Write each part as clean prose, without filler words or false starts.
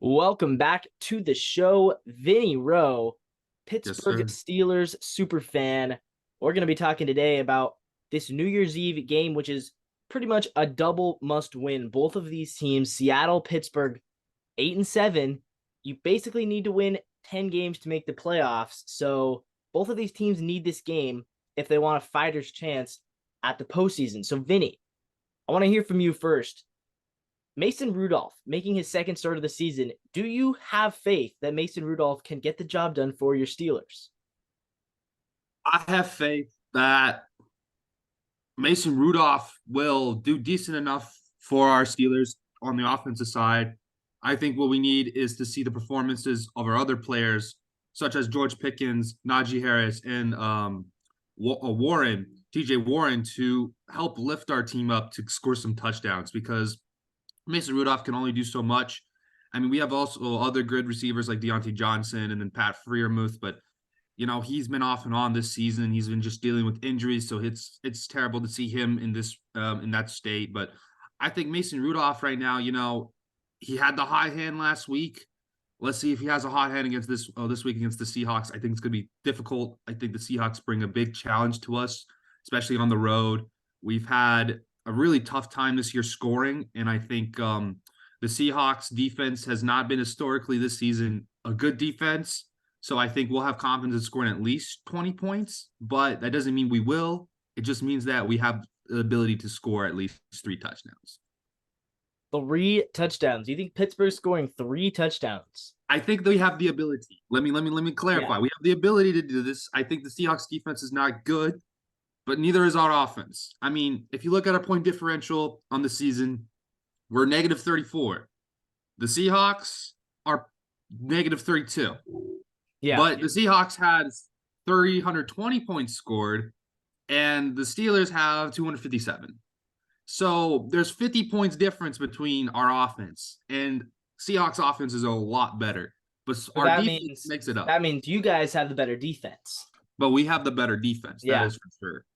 Welcome back to the show, Vinny Rowe, Yes, Pittsburgh sir. Steelers super fan. We're going to be talking today about this New Year's Eve game, which is pretty much a double must win. Both of these teams, Seattle, Pittsburgh, 8-7. You basically need to win 10 games to make the playoffs. So both of these teams need this game if they want a fighter's chance at the postseason. So, Vinny, I want to hear from you first. Mason Rudolph making his second start of the season. Do you have faith that Mason Rudolph can get the job done for your Steelers? I have faith that Mason Rudolph will do decent enough for our Steelers on the offensive side. I think what we need is to see the performances of our other players, such as George Pickens, Najee Harris, and Warren, TJ Warren, to help lift our team up to score some touchdowns because Mason Rudolph can only do so much. I mean, we have also other good receivers like Deontay Johnson and then Pat Freiermuth, but he's been off and on this season. He's been just dealing with injuries, so it's terrible to see him in this in that state. But I think Mason Rudolph right now, he had the hot hand last week. Let's see if he has a hot hand against this week against the Seahawks. I think it's going to be difficult. I think the Seahawks bring a big challenge to us, especially on the road. We've had a really tough time this year scoring, and I think the Seahawks defense has not been historically this season a good defense. So I think we'll have confidence in scoring at least 20 points, but that doesn't mean we will. It just means that we have the ability to score at least 3 touchdowns. 3 touchdowns. Do you think Pittsburgh's scoring 3 touchdowns? I think they have the ability. Let me Yeah. clarify. We have the ability to do this. I think the Seahawks defense is not good, but neither is our offense. I mean, if you look at our point differential on the season, we're negative 34. The Seahawks are negative 32. Yeah. But the Seahawks had 320 points scored, and the Steelers have 257. So there's 50 points difference between our offense, and Seahawks offense is a lot better. But So our that defense means makes it up. that means you guys have the better defense. But we have the better defense. That Yeah. is for sure.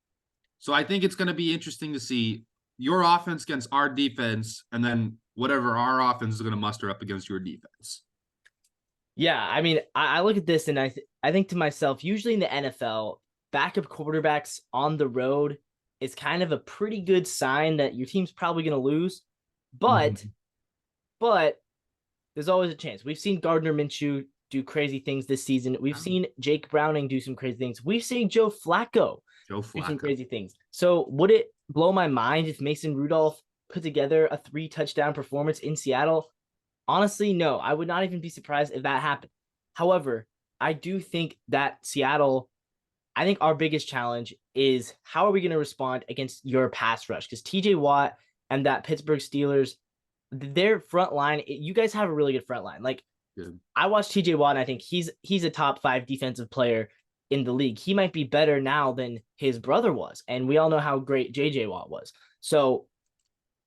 So I think it's going to be interesting to see your offense against our defense, and then whatever our offense is going to muster up against your defense. Yeah. I mean, I look at this and I think to myself, usually in the NFL, backup quarterbacks on the road is kind of a pretty good sign that your team's probably going to lose. But Mm-hmm. but there's always a chance. We've seen Gardner Minshew do crazy things this season. We've seen Jake Browning do some crazy things. We've seen Joe Flacco Joe do some Flacco. crazy things. So would it blow my mind if Mason Rudolph put together a 3 touchdown performance in Seattle? Honestly, no. I would not even be surprised if that happened. However, I do think that Seattle, I think our biggest challenge is how are we going to respond against your pass rush? Because TJ Watt and that Pittsburgh Steelers, their front line, you guys have a really good front line. Like, Good. I watched TJ Watt and I think he's a top 5 defensive player in the league. He might be better now than his brother was. And we all know how great JJ Watt was. So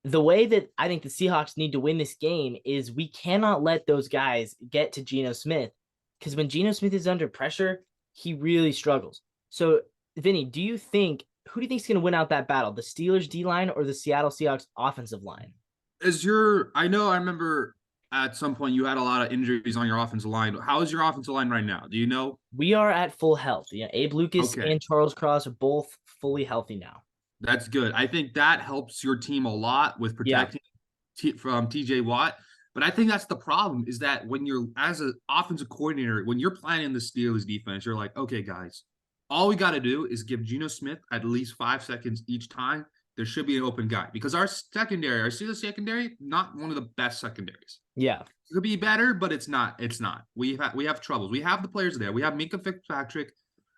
the way that I think the Seahawks need to win this game is we cannot let those guys get to Geno Smith, because when Geno Smith is under pressure, he really struggles. So, Vinny, who do you think is going to win out that battle? The Steelers D line or the Seattle Seahawks offensive line? I remember at some point you had a lot of injuries on your offensive line. How is your offensive line right now? Do you know? We are at full health. Yeah, Abe Lucas Okay, and Charles Cross are both fully healthy now. that's good. I think that helps your team a lot with Yeah. protecting from TJ Watt. But I think that's the problem is that when you're as an offensive coordinator, when you're planning the Steelers defense, you're like, okay, guys, all we got to do is give Geno Smith at least 5 seconds each time. There should be an open guy because our Steelers secondary, not one of the best secondaries. Yeah. It could be better, but it's not. It's not. We have troubles. We have the players there. We have Minka Fitzpatrick.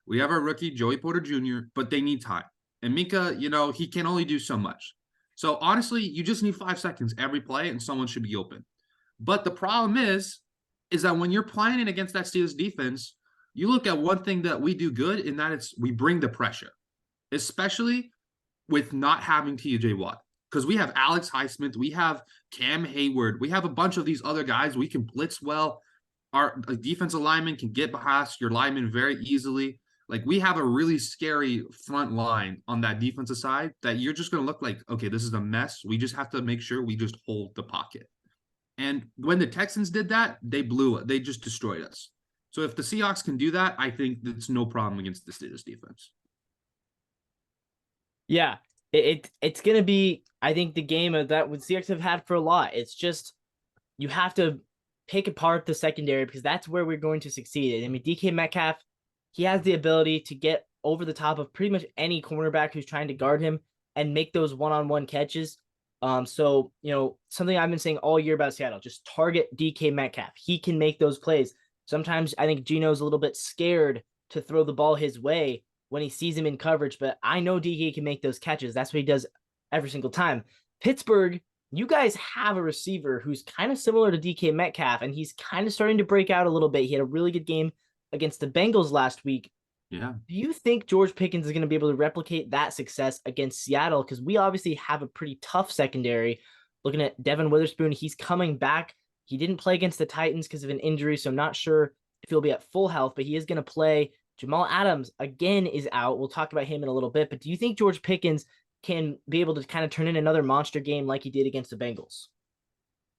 We have our rookie Joey Porter Jr., but they need time. And Minka, he can only do so much. So honestly, you just need 5 seconds every play, and someone should be open. But the problem is that when you're playing against that Steelers defense, you look at one thing that we do good, and that it's we bring the pressure, especially with not having TJ Watt. Because we have Alex Highsmith, we have Cam Hayward, we have a bunch of these other guys. We can blitz well. Our defensive lineman can get past your lineman very easily. Like we have a really scary front line on that defensive side that you're just going to look like, okay, this is a mess. We just have to make sure we just hold the pocket. And when the Texans did that, they blew it. They just destroyed us. So if the Seahawks can do that, I think that's no problem against the Steelers defense. Yeah, it's gonna be, I think, the game of that what Seahawks have had for a lot. It's just you have to pick apart the secondary because that's where we're going to succeed. I mean, DK Metcalf, he has the ability to get over the top of pretty much any cornerback who's trying to guard him and make those one-on-one catches. So something I've been saying all year about Seattle, just target DK Metcalf. He can make those plays. Sometimes I think Gino's a little bit scared to throw the ball his way when he sees him in coverage, but I know DK can make those catches. That's what he does every single time. Pittsburgh, you guys have a receiver who's kind of similar to DK Metcalf, and he's kind of starting to break out a little bit. He had a really good game against the Bengals last week. Yeah. Do you think George Pickens is going to be able to replicate that success against Seattle? Because we obviously have a pretty tough secondary. Looking at Devin Witherspoon, he's coming back. He didn't play against the Titans because of an injury, so I'm not sure if he'll be at full health, but he is going to play. Jamal Adams, again, is out. We'll talk about him in a little bit, but do you think George Pickens can be able to kind of turn in another monster game like he did against the Bengals?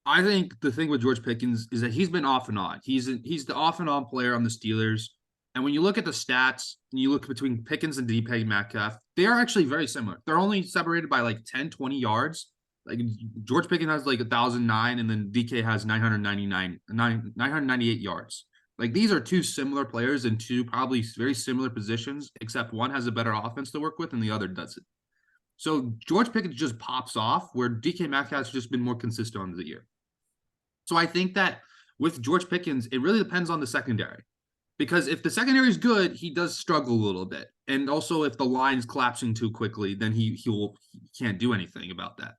I think the thing with George Pickens is that he's been off and on. He's the off and on player on the Steelers. And when you look at the stats and you look between Pickens and DK Metcalf, they are actually very similar. They're only separated by like 10, 20 yards. Like George Pickens has like 1,009 and then DK has 998 yards. Like these are two similar players in two probably very similar positions, except one has a better offense to work with and the other doesn't. So George Pickens just pops off where DK Metcalf's just been more consistent on the year. So I think that with George Pickens, it really depends on the secondary. Because if the secondary is good, he does struggle a little bit. And also if the line is collapsing too quickly, then he can't do anything about that.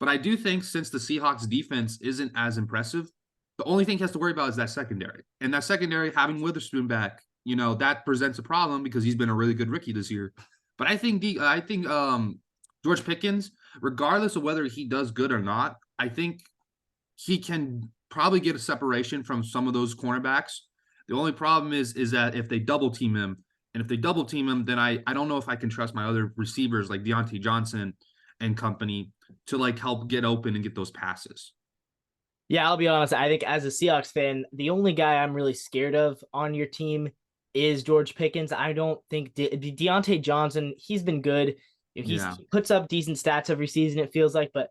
But I do think since the Seahawks defense isn't as impressive, the only thing he has to worry about is that secondary. And that secondary, having Witherspoon back, that presents a problem because he's been a really good rookie this year. But I think George Pickens, regardless of whether he does good or not, I think he can probably get a separation from some of those cornerbacks. The only problem is that if they double team him, then I don't know if I can trust my other receivers like Deontay Johnson and company to like help get open and get those passes. Yeah, I'll be honest. I think as a Seahawks fan, the only guy I'm really scared of on your team is George Pickens. I don't think Deontay Johnson, he's been good. He puts up decent stats every season, it feels like, but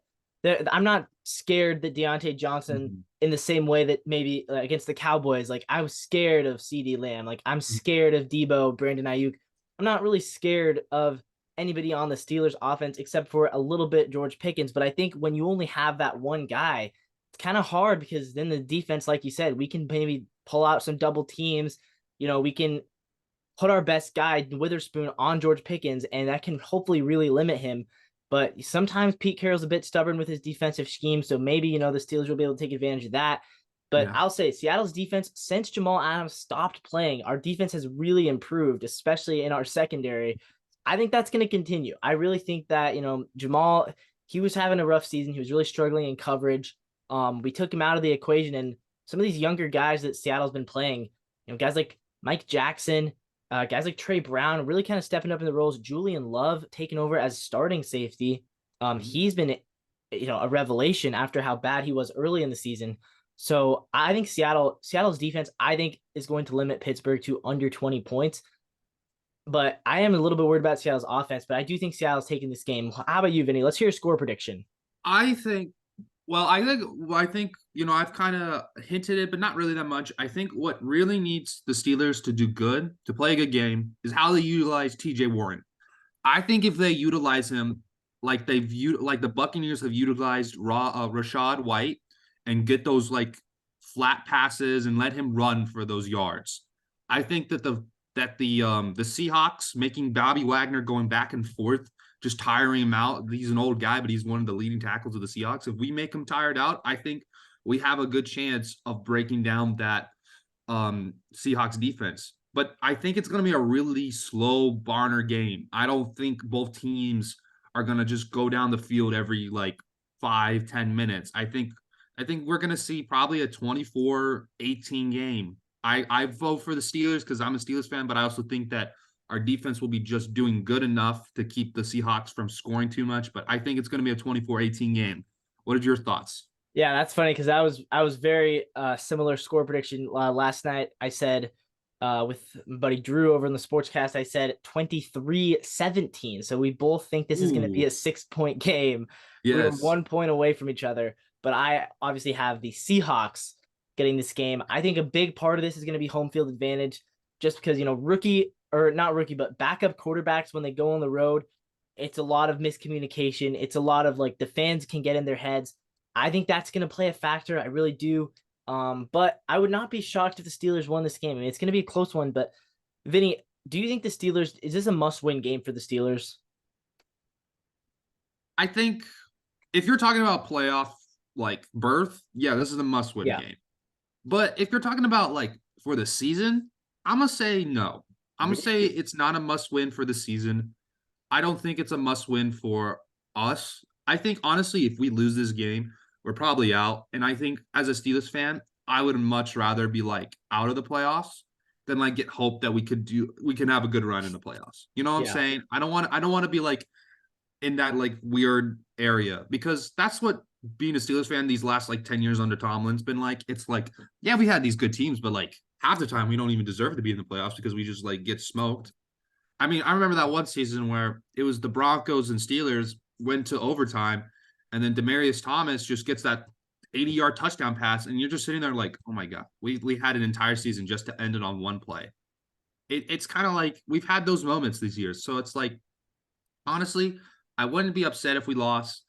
I'm not scared that Deontay Johnson in the same way that maybe against the Cowboys, like I was scared of CeeDee Lamb. Like I'm scared of Debo, Brandon Ayuk. I'm not really scared of anybody on the Steelers offense except for a little bit George Pickens. But I think when you only have that one guy, it's kind of hard because then the defense, like you said, we can maybe pull out some double teams. We can put our best guy, Witherspoon, on George Pickens, and that can hopefully really limit him. But sometimes Pete Carroll's a bit stubborn with his defensive scheme, so maybe, the Steelers will be able to take advantage of that. But I'll say Seattle's defense, since Jamal Adams stopped playing, our defense has really improved, especially in our secondary. I think that's going to continue. I really think that, Jamal, he was having a rough season. He was really struggling in coverage. We took him out of the equation, and some of these younger guys that Seattle's been playing, guys like Mike Jackson, guys like Trey Brown really kind of stepping up in the roles. Julian Love taking over as starting safety. He's been, a revelation after how bad he was early in the season. So I think Seattle's defense, I think, is going to limit Pittsburgh to under 20 points. But I am a little bit worried about Seattle's offense, but I do think Seattle's taking this game. How about you, Vinny? Let's hear a score prediction. I think I've kind of hinted it, but not really that much. I think what really needs the Steelers to do good, to play a good game, is how they utilize TJ Warren. I think if they utilize him like the Buccaneers have utilized Rashad White and get those like flat passes and let him run for those yards, I think that the Seahawks making Bobby Wagner going back and forth, just tiring him out. He's an old guy, but he's one of the leading tackles of the Seahawks. If we make him tired out, I think we have a good chance of breaking down that Seahawks defense. But I think it's going to be a really slow Barner game. I don't think both teams are going to just go down the field every like 5-10 minutes. I think we're going to see probably a 24-18 game. I vote for the Steelers because I'm a Steelers fan, but I also think that our defense will be just doing good enough to keep the Seahawks from scoring too much. But I think it's going to be a 24-18 game. What are your thoughts? Yeah, that's funny because I was very similar score prediction last night. I said with my buddy Drew over in the sportscast, I said 23-17. So we both think this is going to be Ooh, a 6 point game. We are yes. 1 point away from each other, but I obviously have the Seahawks getting this game. I think a big part of this is going to be home field advantage, just because rookie or not rookie, but backup quarterbacks when they go on the road, it's a lot of miscommunication. It's a lot of like the fans can get in their heads. I think that's going to play a factor. I really do. But I would not be shocked if the Steelers won this game. I mean, it's going to be a close one. But Vinny, do you think the Steelers is this a must-win game for the Steelers? I think if you're talking about playoff like berth, yeah, this is a must-win Yeah, game. But if you're talking about like for the season, I'm gonna say no. I'm gonna say really? it's not a must-win for the season. I don't think it's a must-win for us. I think honestly, if we lose this game, we're probably out. And I think as a Steelers fan, I would much rather be like out of the playoffs than like get hope that we can have a good run in the playoffs. You know what I'm Yeah, saying? I don't want to be like in that like weird area because that's what being a Steelers fan these last like 10 years under Tomlin's been like. It's like, yeah, we had these good teams, but like half the time we don't even deserve to be in the playoffs because we just like get smoked. I mean, I remember that one season where it was the Broncos and Steelers went to overtime, and then Demaryius Thomas just gets that 80-yard touchdown pass, and you're just sitting there like, oh my god, we had an entire season just to end it on one play. It's kind of like we've had those moments these years, so it's like honestly, I wouldn't be upset if we lost.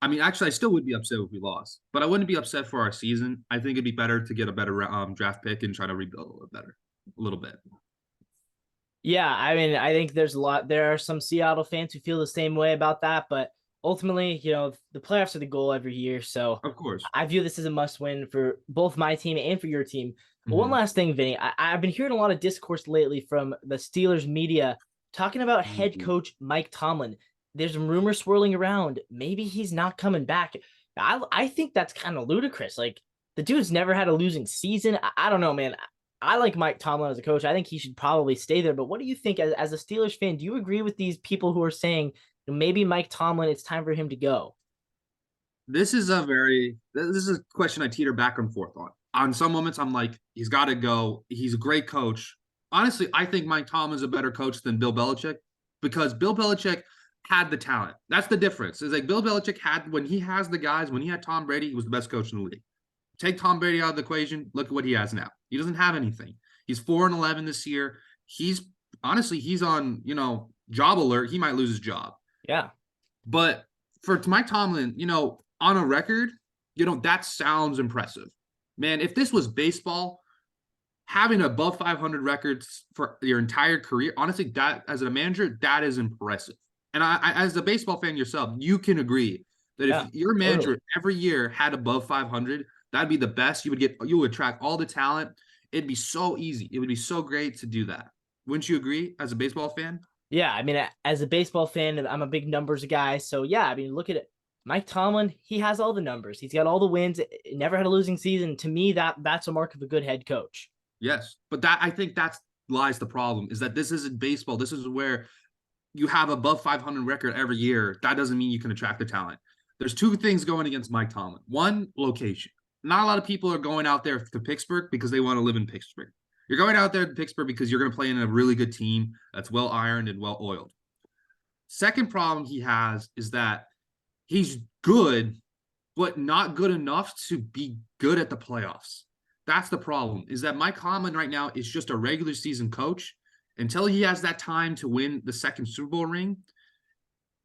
I mean, actually, I still would be upset if we lost, but I wouldn't be upset for our season. I think it'd be better to get a better draft pick and try to rebuild a little better, a little bit. yeah. I mean, I think there's a lot. There are some Seattle fans who feel the same way about that, but ultimately, the playoffs are the goal every year. So Of course. I view this as a must-win for both my team and for your team. But one Mm-hmm. last thing, Vinny, I've been hearing a lot of discourse lately from the Steelers media talking about head coach Mike Tomlin. There's some rumors swirling around. Maybe he's not coming back. I think that's kind of ludicrous. Like the dude's never had a losing season. I don't know, man. I like Mike Tomlin as a coach. I think he should probably stay there. But what do you think as a Steelers fan? Do you agree with these people who are saying maybe Mike Tomlin, it's time for him to go? This is a question I teeter back and forth on. On some moments, I'm like, he's got to go. He's a great coach. Honestly, I think Mike Tomlin is a better coach than Bill Belichick because Bill Belichick had the talent. That's the difference. Is like Bill Belichick had when he has the guys. When he had Tom Brady, he was the best coach in the league. Take Tom Brady out of the equation. Look at what he has now. He doesn't have anything. He's 4-11 this year. He's honestly he's on job alert. He might lose his job. Yeah. But for Mike Tomlin, on a record, that sounds impressive. Man, if this was baseball, having above 500 records for your entire career, honestly, that as a manager, that is impressive. And as a baseball fan yourself, you can agree that if Yeah. your Totally. manager every year had above 500, that'd be the best. You would attract all the talent. It'd be so easy. It would be so great to do that. Wouldn't you agree as a baseball fan? Yeah, I mean, as a baseball fan, I'm a big numbers guy. So yeah, I mean, look at it. Mike Tomlin, he has all the numbers. He's got all the wins. Never had a losing season. To me, that's a mark of a good head coach. Yes, but that I think that's lies the problem is that this isn't baseball. This is where you have above 500 record every year. That doesn't mean you can attract the talent. There's two things going against Mike Tomlin. One, location. Not a lot of people are going out there to Pittsburgh because they want to live in Pittsburgh. You're going out there to Pittsburgh because you're going to play in a really good team that's well ironed and well oiled. Second problem he has is that he's good, but not good enough to be good at the playoffs. That's the problem. Is that Mike Tomlin right now is just a regular season coach until he has that time to win the second Super Bowl ring.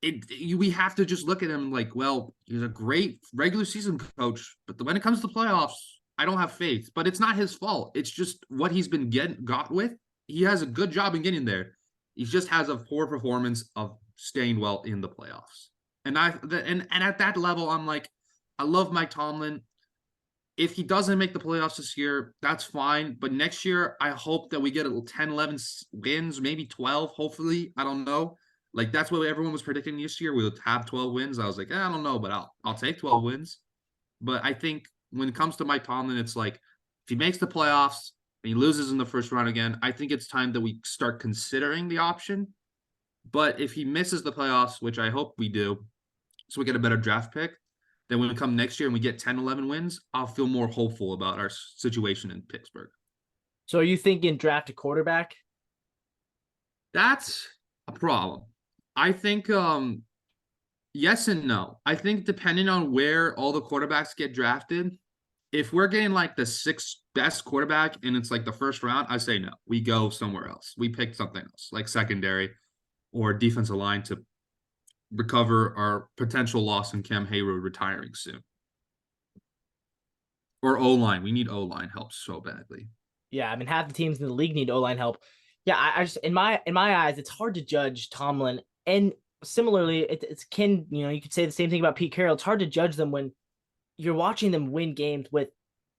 We have to just look at him like, well, he's a great regular season coach, but when it comes to playoffs, I don't have faith. But it's not his fault. It's just what he's been got with. He has a good job in getting there. He just has a poor performance of staying well in the playoffs. And at that level, I'm like, I love Mike Tomlin. If he doesn't make the playoffs this year, that's fine. But next year, I hope that we get 10, 11 wins, maybe 12, hopefully. I don't know. Like, that's what everyone was predicting this year. We would have 12 wins. I was like, I don't know, but I'll take 12 wins. But I think when it comes to Mike Tomlin, it's like, if he makes the playoffs and he loses in the first round again, I think it's time that we start considering the option. But if he misses the playoffs, which I hope we do, so we get a better draft pick, then when we come next year and we get 10, 11 wins, I'll feel more hopeful about our situation in Pittsburgh. So are you thinking draft a quarterback? That's a problem. I think yes and no. I think depending on where all the quarterbacks get drafted, if we're getting like the sixth best quarterback and it's like the first round, I say no. We go somewhere else. We pick something else, like secondary or defensive line to recover our potential loss in Cam Hayward retiring soon. Or O line. We need O line help so badly. Yeah, I mean half the teams in the league need O-line help. Yeah, I just in my eyes, it's hard to judge Tomlin. And similarly, it's you could say the same thing about Pete Carroll. It's hard to judge them when you're watching them win games with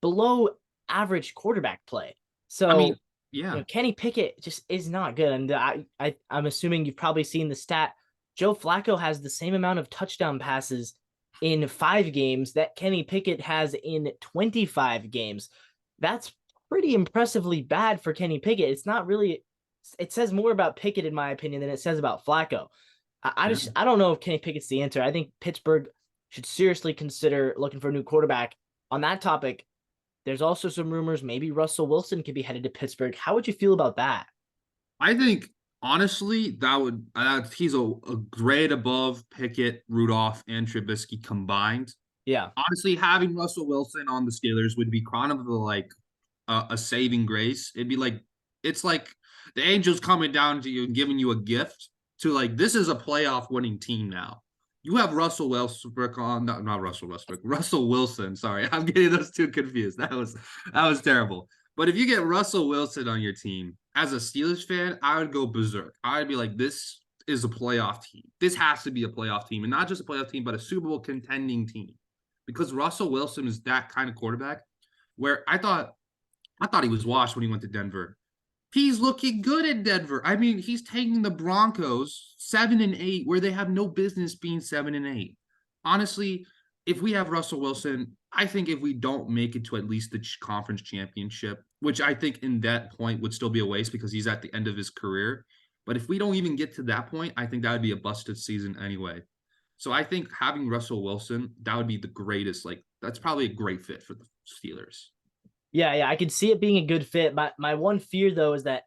below average quarterback play. I mean, So, yeah. Kenny Pickett just is not good. And I'm assuming you've probably seen the stat. Joe Flacco has the same amount of touchdown passes in 5 games that Kenny Pickett has in 25 games. That's pretty impressively bad for Kenny Pickett. It's not really, it says more about Pickett, in my opinion, than it says about Flacco. Yeah. I don't know if Kenny Pickett's the answer. I think Pittsburgh should seriously consider looking for a new quarterback. On that topic, there's also some rumors maybe Russell Wilson could be headed to Pittsburgh. How would you feel about that? I think honestly that would he's a grade above Pickett, Rudolph, and Trubisky combined. Yeah. Honestly, having Russell Wilson on the Steelers would be kind of like a saving grace. It'd be like it's like the angels coming down to you and giving you a gift to like this is a playoff winning team now. You have Russell Westbrook on, not Russell Westbrook, Russell Wilson. Sorry, I'm getting those two confused. That was terrible. But if you get Russell Wilson on your team, as a Steelers fan, I would go berserk. I would be like, this is a playoff team. This has to be a playoff team, and not just a playoff team, but a Super Bowl contending team. Because Russell Wilson is that kind of quarterback where I thought he was washed when he went to Denver. He's looking good in Denver. I mean, he's taking the Broncos 7-8, where they have no business being 7-8. Honestly, if we have Russell Wilson, I think if we don't make it to at least the conference championship, which I think in that point would still be a waste because he's at the end of his career. But if we don't even get to that point, I think that would be a busted season anyway. So I think having Russell Wilson, that would be the greatest. Like, that's probably a great fit for the Steelers. Yeah, I could see it being a good fit. My one fear though is that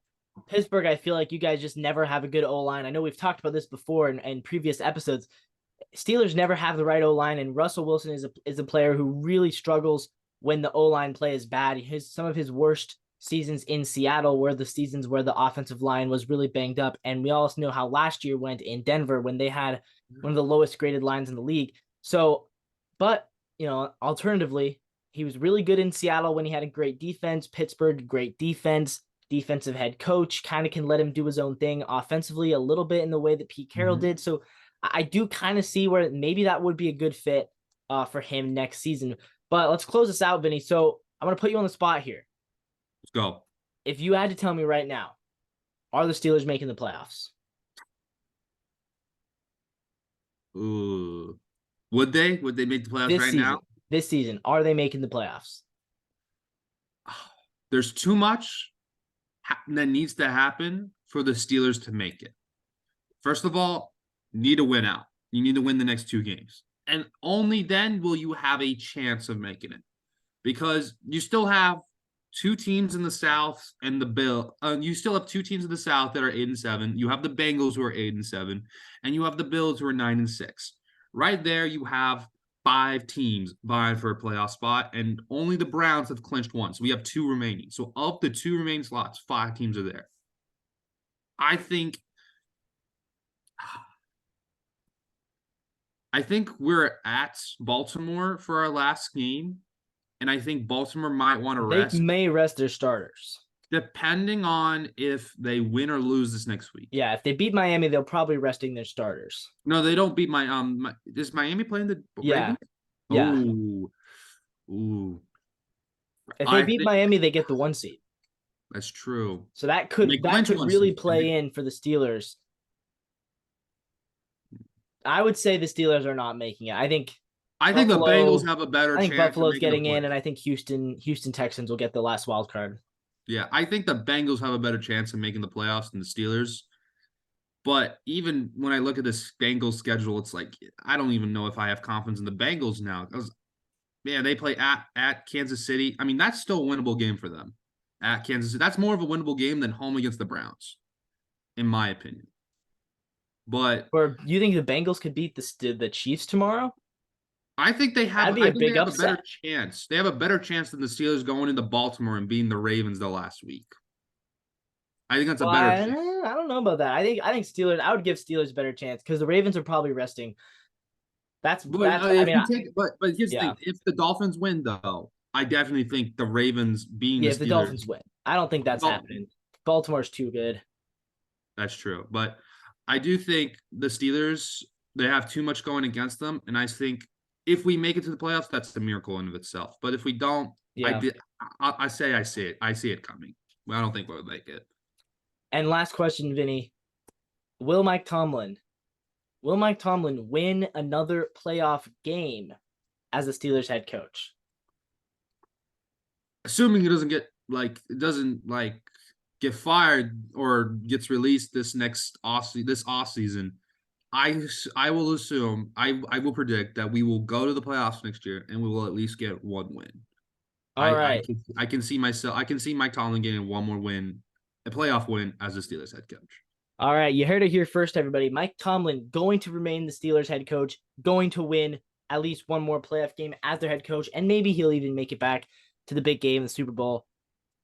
Pittsburgh, I feel like you guys just never have a good O line. I know we've talked about this before in previous episodes. Steelers never have the right O line, and Russell Wilson is a player who really struggles when the O line play is bad. Some of his worst seasons in Seattle were the seasons where the offensive line was really banged up, and we also know how last year went in Denver when they had one of the lowest graded lines in the league. So, but alternatively, he was really good in Seattle when he had a great defense. Pittsburgh, great defense. Defensive head coach kind of can let him do his own thing offensively a little bit in the way that Pete Carroll did. So I do kind of see where maybe that would be a good fit for him next season. But let's close this out, Vinny. So I'm going to put you on the spot here. Let's go. If you had to tell me right now, are the Steelers making the playoffs? Ooh. Would they? Would they make the playoffs This right season, now? this season, are they making the playoffs? There's too much that needs to happen for the Steelers to make it. First of all, need to win out. You need to win the next 2 games. And only then will you have a chance of making it. Because you still have 2 teams in the South and the Bill. You still have 2 teams in the South that are 8-7. You have the Bengals who are 8-7, and you have the Bills who are 9-6. Right there, you have 5 teams vying for a playoff spot, and only the Browns have clinched one. So we have 2 remaining. So of the 2 remaining slots, 5 teams are there. I think we're at Baltimore for our last game, and I think Baltimore might want to rest. They may rest their starters. Depending on if they win or lose this next week. Yeah, if they beat Miami, they'll probably resting their starters. No, they don't beat is Miami playing the Yeah. Ravens? Yeah. Ooh. If they beat Miami, they get the 1 seed. That's true. So that could really play in for the Steelers. I would say the Steelers are not making it. I think the Bengals have a better chance. I think Buffalo's getting in, and I think Houston Texans will get the last wild card. Yeah, I think the Bengals have a better chance of making the playoffs than the Steelers. But even when I look at this Bengals schedule, it's like I don't even know if I have confidence in the Bengals now. Because man, they play at Kansas City. I mean, that's still a winnable game for them at Kansas City. That's more of a winnable game than home against the Browns, in my opinion. But Or you think the Bengals could beat the Chiefs tomorrow? I think they have. That'd be I a think they big have a better upset. chance. They have a better chance than the Steelers going into Baltimore and beating the Ravens the last week. I think that's a Well, better I, chance. I don't know about that. I think Steelers. I would give Steelers a better chance because the Ravens are probably resting. That's But that's. I if mean, you take, but here's the yeah, thing: if the Dolphins win, though, I definitely think the Ravens being the yeah. If the Steelers. Dolphins win, I don't think that's Well, happening. Baltimore's too good. that's true, but I do think the Steelers they have too much going against them, and I think if we make it to the playoffs, that's a miracle in of itself. But if we don't, I Yeah. did. I see it. I see it coming. Well, I don't think we'll make it. And last question, Vinny: Will Mike Tomlin? Will Mike Tomlin win another playoff game as the Steelers head coach? Assuming he doesn't get like it doesn't like get fired or gets released this off season, I will assume I will predict that we will go to the playoffs next year and we will at least get one win. All right. I can see myself I can see Mike Tomlin getting one more win, a playoff win as a Steelers head coach. All right, you heard it here first, everybody. Mike Tomlin going to remain the Steelers head coach, going to win at least one more playoff game as their head coach, and maybe he'll even make it back to the big game, the Super Bowl.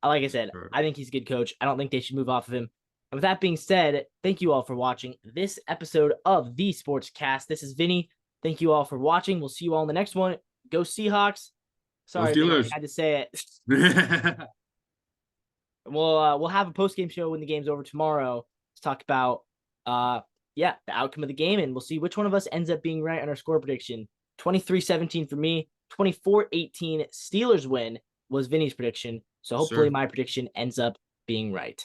Like I said, Sure. I think he's a good coach. I don't think they should move off of him. And with that being said, thank you all for watching this episode of the Sportscast. This is Vinny. Thank you all for watching. We'll see you all in the next one. Go Seahawks. Go Sorry, Vinny, I Steelers. had to say it. We'll have a post game show when the game's over tomorrow to talk about the outcome of the game, and we'll see which one of us ends up being right on our score prediction. 23-17 for me, 24-18 Steelers win was Vinny's prediction. So hopefully Sir. my prediction ends up being right.